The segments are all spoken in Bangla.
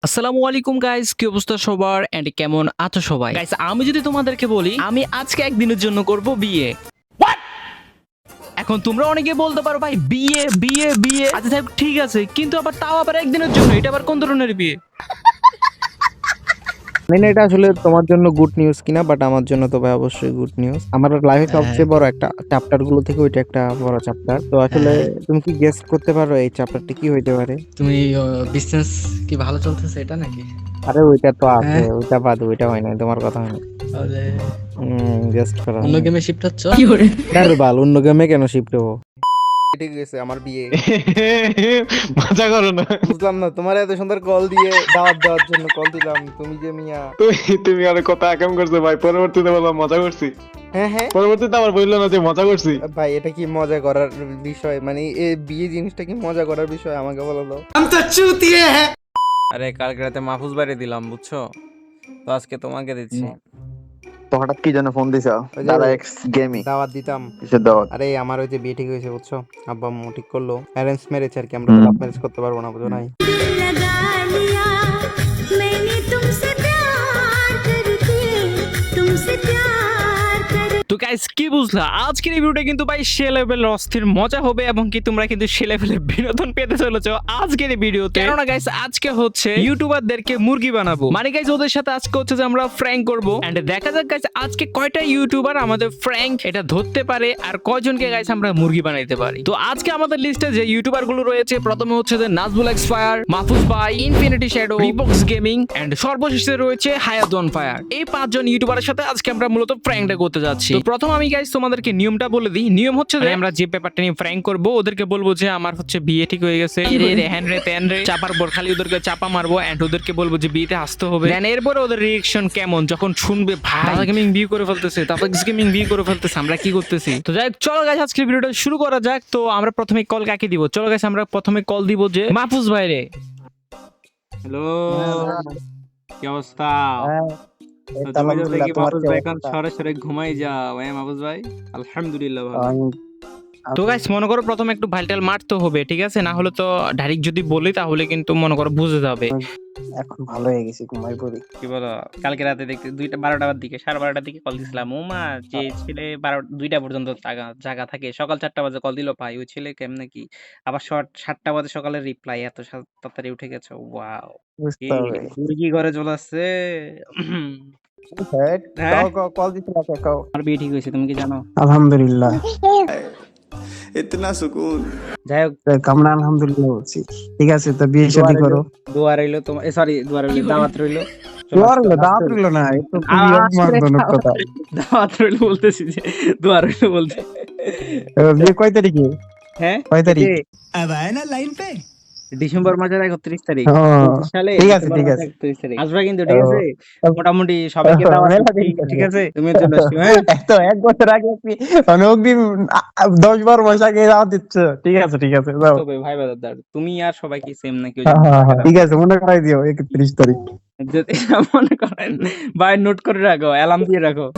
আসসালামু আলাইকুম গাইস, কি অবস্থা সবার এন্ড কেমন আছো সবাই? গাইস, আমি যদি তোমাদেরকে বলি আমি আজকে একদিনের জন্য করব বিয়ে। এখন তোমরা অনেকে বলতে পারো ভাই বিয়ে বিয়ে বিয়ে, আচ্ছা সাহেব ঠিক আছে, কিন্তু আবার তাও আবার একদিনের জন্য, এটা আবার কোন ধরনের বিয়ে? জানি না এটা আসলে তোমার জন্য গুড নিউজ কিনা, বাট আমার জন্য তো ভাই অবশ্যই গুড নিউজ। আমার লাইফে সবচেয়ে বড় একটা চ্যাপ্টার গুলো থেকে ওইটা একটা বড় চ্যাপ্টার। তো আসলে তুমি কি গেস করতে পারো এই চ্যাপ্টারটা কি হইতে পারে? তুমি বিজনেস কি ভালো চলতেছে এটা নাকি? আরে ওইটা তো আছে, হ্যাঁ। ওইটা বাদ, ওইটা হয় না, তোমার কথা হয় না। তাহলে গেস্ট করা অন্য গেমে শিফট হচ্ছ? আরে বাল, অন্য গেমে কেন শিফট হবো? ঠিক গেছে আমার বিয়ে। মজা করো না। বুঝলাম না, তোমার এত সুন্দর কল দিয়ে দাওয়াত দেওয়ার জন্য কল দিলাম, তুমি যে মিয়া। তুমি অনেক কথা একাম করছো ভাই, পরবর্তীতে বললাম মজা করছি। হ্যাঁ হ্যাঁ পরবর্তীতে আবার বললো না যে মজা করছি। ভাই, এটা কি মজা করার বিষয়? মানে এই বিয়ে জিনিসটা কি মজা করার বিষয়? আমাকে বলো তো। আরে কালকে রাতে মাহফুজ বাড়ি দিলাম বুঝছো, তো আজকে তোমাকে দিচ্ছি। তো হঠাৎ কি জন্য ফোন দিছ? ওই যে দাদা এক্স গেমিং দাওয়াত দিতাম। কিসের দাওয়াত? আরে আমার ওই যে বিয়ে ঠিক হয়েছে বুঝছো, আব্বা আম্মু ঠিক করলো, অ্যারেঞ্জ ম্যারেজ আর কি। আমরা তো লাভ ম্যারেজ করতে পারবো না, বুঝো নাই? लगा लिया मैंने तुमसे प्यार करके तुमसे प्यार कर তো গাইস, কি বুঝলা আজকের এই ভিডিওটা কিন্তু ভাই সে লেভেলের অস্থির মজা হবে, এবং কি তোমরা কিন্তু সে লেভেলের বিনোদন পেতে চলেছো আজকের এই ভিডিওতে। কেননা গাইস আজকে হচ্ছে ইউটিউবারদেরকে মুরগি বানাবো, মানে গাইস ওদের সাথে আজকে হচ্ছে যে আমরা ফ্র্যাঙ্ক করবো। এন্ড দেখা যাক গাইস আজকে কয়টা ইউটিউবার আমাদের ফ্র্যাঙ্ক এটা ধরতে পারে আর কয়জনকে গাইস আমরা মুরগি বানাইতে পারি। তো আজকে আমাদের লিস্টে যে ইউটিউবার গুলো রয়েছে, প্রথমে হচ্ছে যে নাজবুল এক্সপায়ার, মাহফুজ ভাই, ইনফিনিটি শ্যাডো, রিবক্স গেমিং এন্ড সর্বশেষে রয়েছে হায়াত অন ফায়ার। এই পাঁচজন ইউটিউবারের সাথে আজকে আমরা মূলত ফ্র্যাঙ্কটা করতে যাচ্ছি। তো প্রথম আমি গাইস তোমাদেরকে নিয়মটা বলে দিই। নিয়ম হচ্ছে যে আমরা যে পেপারটা নিয়ে ফ্র্যাঙ্ক করব, ওদেরকে বলবো যে আমার হচ্ছে বিয়ে ঠিক হয়ে গেছে, চাপার পর খালি ওদেরকে চাপা মারবো এন্ড ওদেরকে বলবো যে বিয়েতে আসতে হবে। দেন এরপরে ওদের রিঅ্যাকশন কেমন যখন শুনবে ভাই দাদা গেমিং বিয়ে করে ফেলতেছে, তাপেক্স গেমিং বিয়ে করে ফেলতেছে, আমরা কি করতেছি। তো যাই হোক, চলো গাইস আজকের ভিডিওটা শুরু করা যাক। তো আমরা প্রথমে কল কাকে দিব? চলো গাইস আমরা প্রথমে কল দিব যে মাহফুজ ভাইরে। হ্যালো, কি অবস্থা? এই তো তো তুমি তো আলহামদুলিল্লাহ, দেখি তোমার মাহফুজ কি ভাই এখন অবস্থা? সরে সরে ঘুমাই যাও। মাহফুজ ভাই আলহামদুলিল্লাহ ভালো। তো গাইস মনে করো প্রথমে একটু ভাইটাল মারতে হবে, ঠিক আছে? না হলে তো ডাইরেক্ট যদি বলি তাহলে কিন্তু মনে করো বুঝে যাবে। এখন ভালো হয়ে গেছি, ঘুমাই পড়ি। কি বলো, কালকে রাতে দেখতে 12টার দিকে 12:30টার দিকে কল দিছিলাম। ওমা, যে ছেলে 2টা পর্যন্ত জাগা থাকে, সকাল 4টা বাজে কল দিল ভাই। ওই ছেলে কেমনে কি আবার 7টা বাজে সকালে রিপ্লাই, এত তাড়াতাড়ি উঠে গেছে। ওয়াও, বুঝতে হবে। মুরগি ঘরে চলে আসছে। হ্যাঁ, হ্যাঁ, কল দিছিল, কাও। আমার বিয়ে ঠিক হয়েছে, তুমি কি জানো? আলহামদুলিল্লাহ। इतना सुकून। যাই হোক, আমরা আলহামদুলিল্লাহ বলছি। ঠিক আছে, তো বিয়ে শাদী করো। দোয়া রইলো তোমার, সরি দোয়া রইলো, দাওয়াত রইলো। দাওয়াত রইলো না, এটা খুবই অপমানজনক কথা। দাওয়াত রইলো বলতেছি, যে দোয়া রইলো বলতে। বিয়ে কয় তারিখে? হ্যাঁ, কয় তারিখ? अब आए ना लाइन पे। ডিসেম্বর মাসের 31 তারিখ ও, 25 সালে। ঠিক আছে, ডিসেম্বর ঠিক মাসের আছে। 31 তারিখ আসবে কিন্তু, ঠিক আছে? ও, মোটামুটি সবাইকে দাওয়াত মেলা দিচ্ছি, দিন ঠিক আছে? তুমিও চলে আসো, হ্যাঁ? তো এক বছর আগে অনেকদিন 10-12 মাস আগে দাওয়াত দিচ্ছ। ঠিক আছে, ঠিক আছে, যাও। তবে ভাই ব্রাদার, তুমি আর সবাই কি সেম নাকি? ওই হ্যাঁ, জন্য হ্যাঁ, হ্যাঁ, ঠিক আছে, মনে করাই দিও 31 তারিখ। যদি মনে করেন ভাই, নোট করে রাখো, অ্যালার্ম দিয়ে রাখো।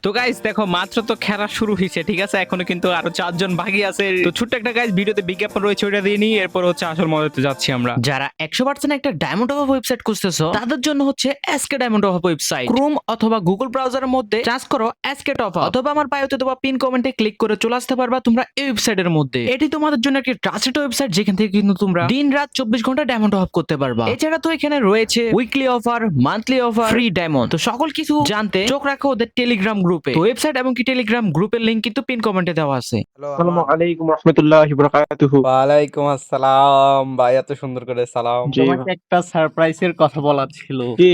তো গাইস দেখো মাত্র তো খেলা শুরু হয়েছে, ঠিক আছে? এখনো কিন্তু আরো 4জন বাকি আছে। তো ছোট্ট একটা গাইস ভিডিওতে বিজ্ঞাপন রয়েছে, ওটা দিয়ে নিই, এরপর হচ্ছে আসল মজাতে যাচ্ছি আমরা। যারা 100% একটা ডায়মন্ড অফ ওয়েবসাইট খুঁজতেছো তাদের জন্য হচ্ছে SK diamond off website. Chrome অথবা গুগল ব্রাউজারের মধ্যে সার্চ করো এসকে টপ আপ, অথবা আমার বায়োতে দেওয়া পিন কমেন্টে ক্লিক করে চলে আসতে পারবা তোমরা এই ওয়েবসাইটের মধ্যে। এটি তোমাদের জন্য একটা ট্রাস্টেড ওয়েবসাইট, যেখান থেকে কিন্তু তোমরা দিন রাত 24 ঘন্টা ডায়মন্ড অফ করতে পারবা। এছাড়া তো এখানে রয়েছে weekly offer, monthly offer, free diamond. তো সকল কিছু জানতে চোখ রাখো ওদের টেলিগ্রাম গ্রুপে। তো ওয়েবসাইট এবং কি টেলিগ্রাম গ্রুপের লিংক কিন্তু পিন কমেন্টে দেওয়া আছে। আসসালামু আলাইকুম রাহমাতুল্লাহি ওয়া বারাকাতুহু। ওয়ালাইকুম আসসালাম ভাই, এত সুন্দর করে সালাম। জি তোমাকে একটা সারপ্রাইজের কথা বলার ছিল। কি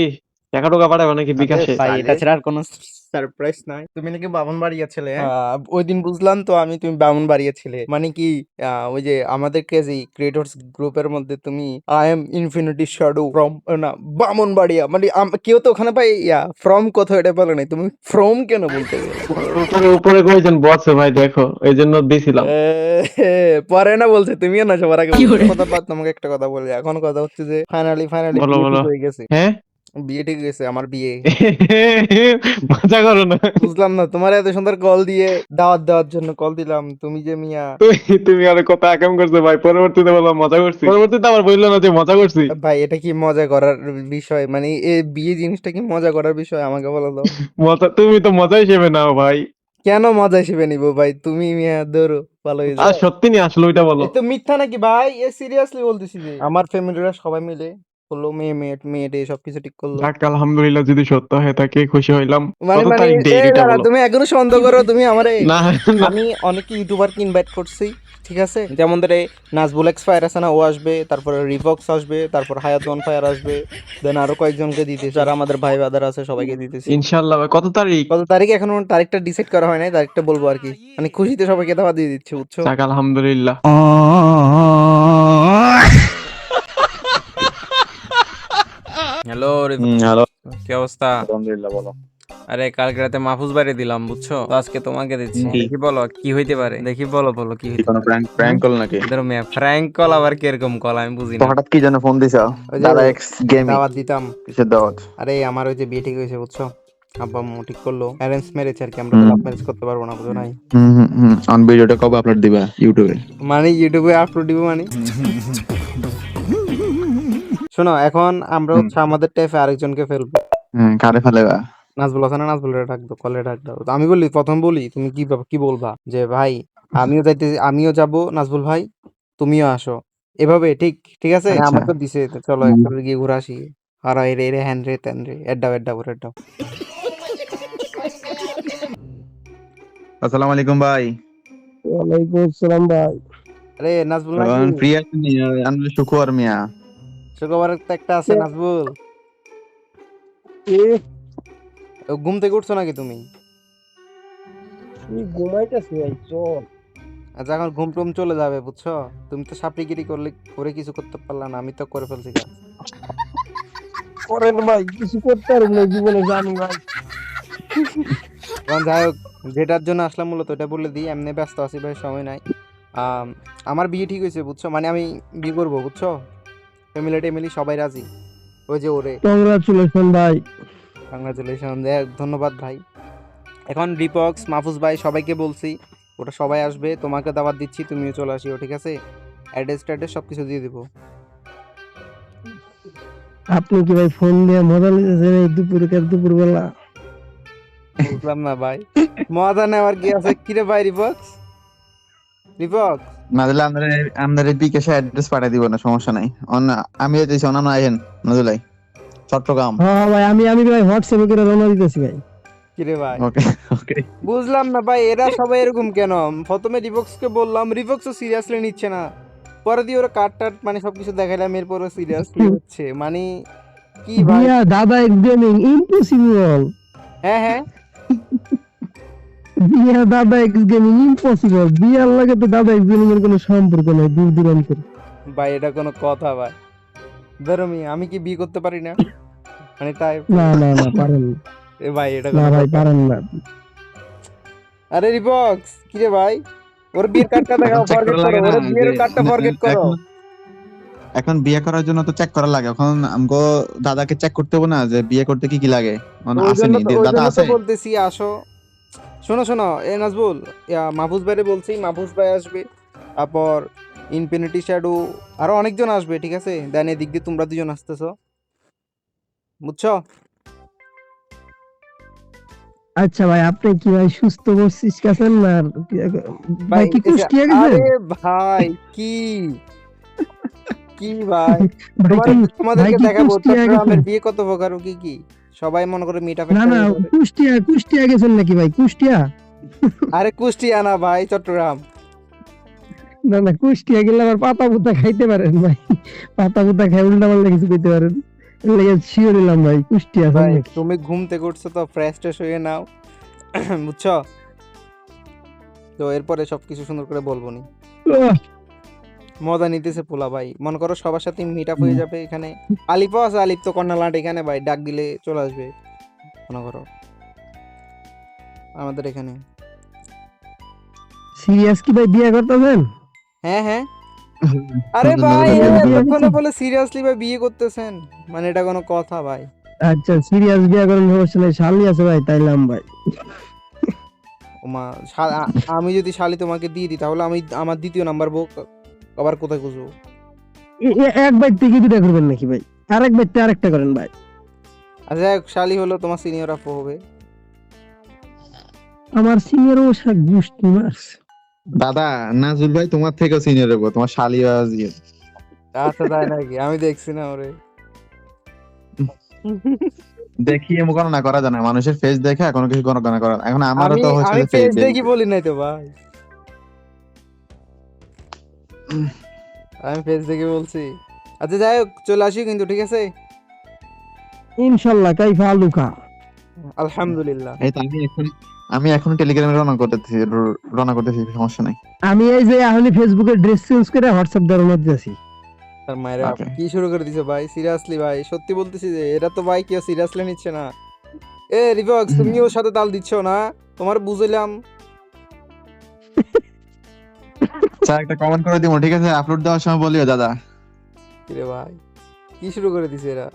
টাকা টোকা পাঠাবে নাকি বিকাশে? ভাই, এটা ছাড়া আর কোনো সারপ্রাইজ নাই। তুমি নাকি বামুনবাড়িয়া ছেলে? ওই দিন বুঝলাম তো আমি, তুমি বামুনবাড়িয়া ছেলে। মানে কি ওই যে আমাদের ক্রেজি ক্রিয়েটরস গ্রুপের মধ্যে তুমি I am infinity shadow from, না বামুনবাড়িয়া, মানে কেউ তো ওখানে ভাই ফ্রম কোথাও এটা বলে নাই, তুমি ফ্রম কেন বলতে গেলে? উপরে উপরে কয়েকজন বসে ভাই, দেখো এই জন্য দিছিলাম। পরে না বলছে, তুমিও না সবার আগে বলছো। কথা বাদ, তোমাকে একটা কথা বলি। এখন কথা হচ্ছে যে ফাইনালি বলো, বলো। হয়ে গেছে। হ্যাঁ, বিয়ে ঠিক হয়েছে, আমার বিয়ে। মজা করো না। বুঝলাম না, তোমার এত সুন্দর কল দিয়ে দাওয়াত দেওয়ার জন্য কল দিলাম, তুমি যে মিয়া। তুমি আর কত আকাম করছো ভাই, পরবর্তীতে বললাম মজা করছি, পরবর্তীতে আবার বললো না যে মজা করছি। ভাই এটা কি মজা করার বিষয়? মানে এই বিয়ে জিনিসটা কি মজা করার বিষয়? আমাকে বলো তো। মজা, তুমি তো মজা হিসেবে নাও ভাই। কেন মজা হিসেবে নিবো ভাই? তুমি মিয়া ধরো ভালো হয়ে আর যাও। সত্যি নিয়ে আসলে ওইটা বলো। এ তো মিথ্যা নাকি ভাই? এ সিরিয়াসলি বলতেছি যে আমার ফ্যামিলিরা সবাই মিলে বললো মেয়ে সবকিছু ঠিক করলো। যাক আলহামদুলিল্লাহ, যদি সত্য হয়ে থাকে খুশি হইলাম। মানে কত মানে তারিখ এ ডেটটা দাঁড়া, বলো। তুমি এখনো সন্দেহ করো তুমি আমারে? না না, আমি অনেক ইউটিউবারকে ইনভাইট করছি, ঠিক আছে? যেমন ধরে নাজবুল এক্স ফায়ার আছে না, ও আসবে, তারপরে রিভক্স আসবে, তারপর হায়াত ওয়ান ফায়ার আসবে, দেন আরো কয়েকজনকে দিতেছি, যারা আমাদের ভাই বাদার আছে সবাইকে দিতেছি। ইনশাআল্লাহ ভাই। কত তারিখ? কত তারিখ এখনো তারিখটা ডিসাইড করা হয় নাই, তারিখটা বলবো আর কি। মানে খুশিতে সবাইকে দাওয়াত দিয়ে দিচ্ছি, বুঝছো? যাক আলহামদুলিল্লাহ। হ্যালো হ্যালো, কি অবস্থা? আলহামদুলিল্লাহ, বলো। আরে কালকে রাতে মাহফুজ বাড়ি দিলাম, বুঝছো? তো আজকে তোমাকে দিচ্ছি। কি? দেখি বলো কি হইতে পারে, দেখি বলো বলো কি কি হইতে কোনো প্র্যাঙ্ক কল নাকি? ধরো মেয়ে ফ্র্যাঙ্ক কল, আবার কিরকম কল আমি বুঝি তো না। হঠাৎ কি জন্য ফোন দিছো? ওই যে দাদা এক্স গেমিং, দাওয়াত দিতাম। কিসের দাওয়াত? আরে আমার ওই যে বিয়ে ঠিক হয়েছে, বুঝছো? আব্বা আম্মু ঠিক করলো, অ্যারেঞ্জ ম্যারেজ আর কি। আমরা তো লাভ ম্যারেজ করতে পারবো না, বুঝো নাই? অন ভিডিওটা কবে আপলোড দিবা ইউটিউবে? মানে ইউটিউবে আপলোড দিব মানে? শোনো, এখন আমরা হচ্ছে আমাদের টাইপে আরেকজনকে ফেলবো। কারে ফেলেবা? নাজবুল আছে না, নাজবুলের ডাক দাও, কলে ডাক দাও। তো আমি বলি, প্রথম বলি, তুমি কি বলবা যে ভাই আমিও যাব, নাজবুল ভাই তুমিও আসো, এভাবে ঠিক ঠিক আছে? আচ্ছা। আমাকে দিছে, তো চলো একবার গিয়ে ঘুরে আসি। আর এরে হ্যান রে তেন রে এড্ডাও আসসালামু আলাইকুম ভাই। ওয়ালাইকুম আসসালাম ভাই। আরে নাজবুল এখন নাকি? ফ্রি আছেন নি? আমি শুকুর মিয়া। শুক্রবার তো একটা আছে নাজবুল। ও, ঘুম থেকে উঠছো নাকি তুমি? তুই ঘুমাইতেছি ভাই, চল। আচ্ছা, এখন ঘুম টুম চলে যাবে, বুঝছো? তুমি তো সাপড়িগিরি করে কিছু করতে পারলা না, আমি তো করে ফেলছি কাজ। করেন ভাই, কিছু করতে পারবেন না জীবনে, জানি ভাই। এখন যাই হোক, যেটার জন্য আসলাম মূলত এটা বলে দিই। এমনি ব্যস্ত আছি ভাই, সময় নাই। আমার বিয়ে ঠিক হয়েছে, বুঝছো? মানে আমি বিয়ে করবো, বুঝছো? ফ্যামিলি সবাই রাজি। ওই যে ওরে কংগ্রাচুলেশন ভাই। কংগ্রাচুলেশন, ধন্যবাদ ভাই। এখন রিপক্স, মাহফুজ ভাই সবাইকে বলছি, ওটা সবাই আসবে, তোমাকে দাওয়াত দিচ্ছি, তুমিও চলে আসিও, ঠিক আছে? অ্যাড্রেস সবকিছু দিয়ে দিব। আপনি কি ভাই ফোন দিয়ে মজা নিতেছেন এই দুপুরবেলা? বুঝলাম না ভাই, মজা নেওয়ার কি আছে? কিরে ভাই রিপক্স নাজলে আমাদের বিকাশে অ্যাড্রেস পাঠিয়ে দিব না, সমস্যা নাই। আমি যেতেছি, অনাম আইহেন নাজলাই চট্টগ্রাম। হ্যাঁ ভাই, আমি ভাই হোয়াটসঅ্যাপে করে রওনা দিতেছি ভাই। কিরে ভাই, ওকে ওকে। বুঝলাম না ভাই, এরা সবাই এরকম কেন? প্রথমে রিভক্সকে বললাম, রিভক্সও সিরিয়াসলি নিচ্ছে না। পরে দিয়ে ওরা কার্ড মানে সবকিছু দেখাইলাম, এরপরও সিরিয়াসলি হচ্ছে। মানে কি ভাই? বিয়া দাদা এক্স গেমিং ইম্পসিবল। হ্যাঁ বিয়া দাদা এক্স গেমিং ইম্পসিবল। বিয়ার লাগে তো দাদা এক্স গেমিং এর কোনো সম্পর্ক নাই দূর দূরান্তের। ভাই, এটা কোনো কথা ভাই? ধরো আমি কি বিয়ে করতে পারি না? মানে তাই না পারেন না। এ ভাই, এটা না কোনো ভাই কথা? পারেন না। আরে রিভক্স, কিরে ভাই, ওর বিয়ের কার্ডটা দেখাও, ফরগেট করো, ওর বিয়ের কার্ডটা ফরগেট করো। এখন বিয়ে করার জন্য তো চেক করা লাগে। এখন আমগো দাদাকে চেক করতে হবে না যে বিয়ে করতে কি কি লাগে? ওই আসেনি জন্য দাদা তো আছে? বলতেছি আসো। শোনো এ নাজবুল, মাহফুজ ভাইরে বলছি, মাহফুজ ভাই আসবে, তারপর ইনফিনিটি শ্যাডো, আরো অনেকজন আসবে, ঠিক আছে? দেন এদিক দিয়ে তোমরা দুজন আসতেছো, বুঝছো? আচ্ছা ভাই, আপনি কি ভাই সুস্থ বসছিস কাছেন না? ভাই কি এসে- কুষ্টিয়া গেছেন? আরে ভাই, কি ভাই, ভাই তোমাদেরকে কি দেখাবো কুষ্টিয়া চট্টগ্রামের গেছেন? বিয়ে কত প্রকার ও কি সবাই মনে করে মিট না কুষ্টিয়া গেছেন নাকি ভাই? কুষ্টিয়া? আরে কুষ্টিয়া না ভাই, চট্টগ্রাম। না কুষ্টিয়া গেলে আবার পাতা পুতা খাইতে পারেন ভাই। পাতা পুতা খাই উল্টা পাল্টা কিছু খেতে পারেন। এর লেগে শিওর হইলাম ভাই কুষ্টিয়া আছেন ভাই নাকি? তুমি ঘুম থেকে উঠছো তো ফ্রেশ হয়ে নাও, বুঝছো? তো এরপরে সবকিছু সুন্দর করে বলবো নি। আহ, মজা নিতেছে পোলা ভাই, মনে করো সবার সাথে মিট আপ হয়ে যাবে। এখানে আলিফও আছে, আলিফ তো কর্নালাট এখানে ভাই, ডাক দিলে চলে আসবে, মনে করো আমাদের এখানে। সিরিয়াস কি ভাই বিয়ে করতেছেন? হ্যাঁ আরে ভাই, বিয়ে এতক্ষণে করতেছেন? বলে সিরিয়াসলি ভাই বিয়ে করতেছেন, মানে এটা কোনো কথা ভাই? আচ্ছা সিরিয়াস বিয়া করেন সমস্যা নাই, শালি আছে ভাই তাইলাম ভাই। ওমা আমি যদি শালি তোমাকে দিয়ে দিই তাহলে আমি আমার দ্বিতীয় নাম্বার বউ আবার কোথায় খুঁজবো? এক বাইর থেকে দুটা করবেন নাকি ভাই? আরেক বাইরতে আরেকটা করেন ভাই। আচ্ছা যাই হোক, শালি হলো তোমার সিনিয়র আপু হবে। আমার সিনিয়র ও গোষ্ঠী মারছে। দাদা নাজুল ভাই তোমার থেকেও সিনিয়র হবো, তোমার শালি বাজিয়ে। আচ্ছা তাই নাকি? আমি দেখছি না ওরে। দেখি এমন গণনা করা যায় না, মানুষের ফেস দেখে কোনো কিছু গণনা করা। এখন আমারও তো হচ্ছে আমি যে ফেস face দেখি বলি নাই তো ভাই, আমি ফেস দেখে বলছি। আচ্ছা যাই হোক, চলে আসি কিন্তু, ঠিক আছে? ইনশাল্লাহ কাইফা আলুকা। আলহামদুলিল্লাহ। এই তো আমি এখন টেলিগ্রামে রওনা করতেছি, সমস্যা নাই। আমি এই যে এখন ফেসবুকে ড্রেস চেঞ্জ করে হোয়াটসঅ্যাপ দেওয়ার মধ্যে আছি। তার মায়েরা Okay. কি শুরু করে দিছে ভাই? সিরিয়াসলি ভাই, সত্যি বলতেছি যে এরা তো ভাই কেউ সিরিয়াসলি নিচ্ছে না। এ রিবক্স, তুমি ওর সাথে তাল দিচ্ছ না? তোমার বুঝলাম। স্যার একটা কমেন্ট করে দিবো, ঠিক আছে? আপলোড দেওয়ার সময় বলিও দাদা। কিরে ভাই, কি শুরু করে দিছে এরা?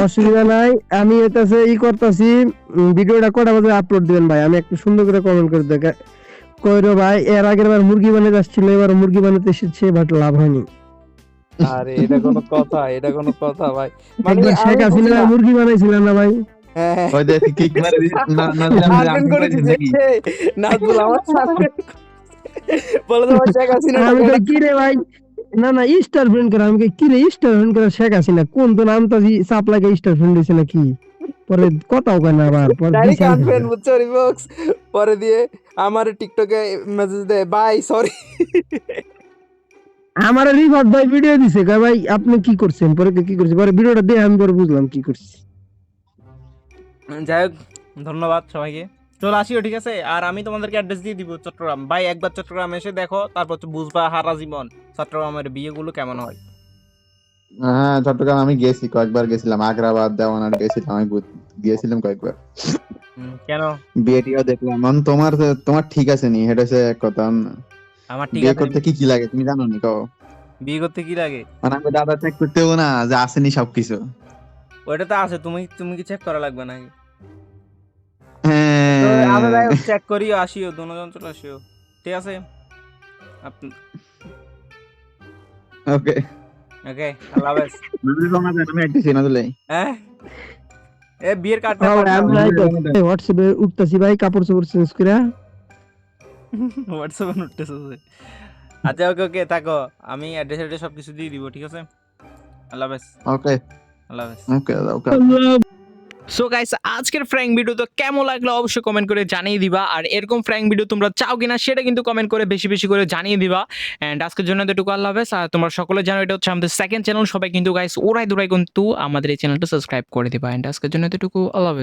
অসুবিধা নাই, আমি এটাছে করতেছি। ভিডিওটা কটা বাজে আপলোড দিবেন ভাই? আমি একটু সুন্দর করে কমেন্ট করে দেখ কইরো ভাই। এর আগের বার মুরগি বানিয়ে যাচ্ছিল, এবার মুরগি বানাতে এসেছে, বাট লাভ হয়নি। আরে এটা কোনো কথা? এটা কোনো কথা ভাই? মানে একবার শেখ আমি বুঝি হাসিনা না। মুরগি বানাইছিলেন না ভাই? হ্যাঁ হ্যাঁ, ওই দেখ কি মারে না দিলাম যে আর্জেন্ট আপনি করে করেছেন দিছে। নাকি? নাজবুল আমার সাথে বলে তো ভাই শেখ হাসিনা আমি কই কি রে ভাই, না না স্টার ফ্রেন্ড করে। আমি কই কি রে স্টার ফ্রেন্ড করে শেখ হাসিনা কোন তো নাম তো চাপ লাগে স্টার ফ্রেন্ড দিছে নাকি? পরে কথাও কয় না, আবার পরে ডাইরেক্ট দিছে আনফ্রেন্ড, বুঝছো রিবক্স? পরে দিয়ে আমার টিকটকে মেসেজ দেয়, বাই সরি। আমার রিভার্ট ভাই ভিডিও দিছে, কয় ভাই আপনি কি করছেন? পরে কই কি করছেন? পরে ভিডিওটা দিয়ে আমি পরে বুঝলাম কি করছি। যাই হোক, ধন্যবাদ সবাইকে। চলে আসিও, ঠিক আছে? আর আমি তোমাদেরকে অ্যাড্রেস দিয়ে দিব চট্টগ্রাম। ভাই একবার চট্টগ্রাম এসে দেখো, তারপর তো বুঝবা হারা জীবন চট্টগ্রামের বিয়েগুলো কেমন হয়। হ্যাঁ চট্টগ্রাম আমি গেছি, কয়েকবার গেছিলাম, আগ্রাবাদ দেওয়ানার গেছিলাম, আমি গিয়েছিলাম কয়েকবার। কেন? বিয়েটিও দেখলাম। তোমার ঠিক আছে নি, এটা হচ্ছে এক কথা। আমার ঠিক বিয়ে আছে। করতে কি কি লাগে তুমি জানো নি? কও। বিয়ে করতে কি লাগে? মানে আমি দাদা চেক করতেও না যে আসেনি সবকিছু। ওইটা তো আছে, তুমি কি চেক করা লাগবে নাকি? হ্যাঁ। তো আমরা চেক করিও, আসিও, দুজন চলে আসিও, ঠিক আছে? ওকে ওকে, আল্লাহ হাফেজ। আমি একটু চিনা দিলে। হ্যাঁ, এ বিয়ের কার্ডটা হ্যাঁ ভাই, আমি পাঠাও। হোয়াটসঅ্যাপে উঠতাছি ভাই, কাপড় চোপড় চেঞ্জ করে। হোয়াটসঅ্যাপে উঠতেছে। আচ্ছা ওকে ওকে, থাকো, আমি অ্যাড্রেস সবকিছু দিয়ে দিব, ঠিক আছে? আল্লাহ হাফেজ। ওকে আল্লাহ হাফেজ। ওকে ওকে। সো গাইস, আজকের ফ্র্যাঙ্ক ভিডিও তো কেমন লাগলো অবশ্যই কমেন্ট করে জানিয়ে দিবা। আর এরকম ফ্র্যাঙ্ক ভিডিও তোমরা চাও কিনা সেটা কিন্তু কমেন্ট করে বেশি বেশি করে জানিয়ে দিবা। এন্ড আজকের জন্য এতটুকু, আল্লাহ হাফেজ। আর তোমরা সকলে জানো এটা হচ্ছে আমাদের সেকেন্ড চ্যানেল, সবাই কিন্তু গাইস ওরাই দৌড়াই কিন্তু আমাদের এই চ্যানেলটা সাবস্ক্রাইব করে দিবা। এন্ড আজকের জন্য এতটুকু, আল্লাহ হাফেজ।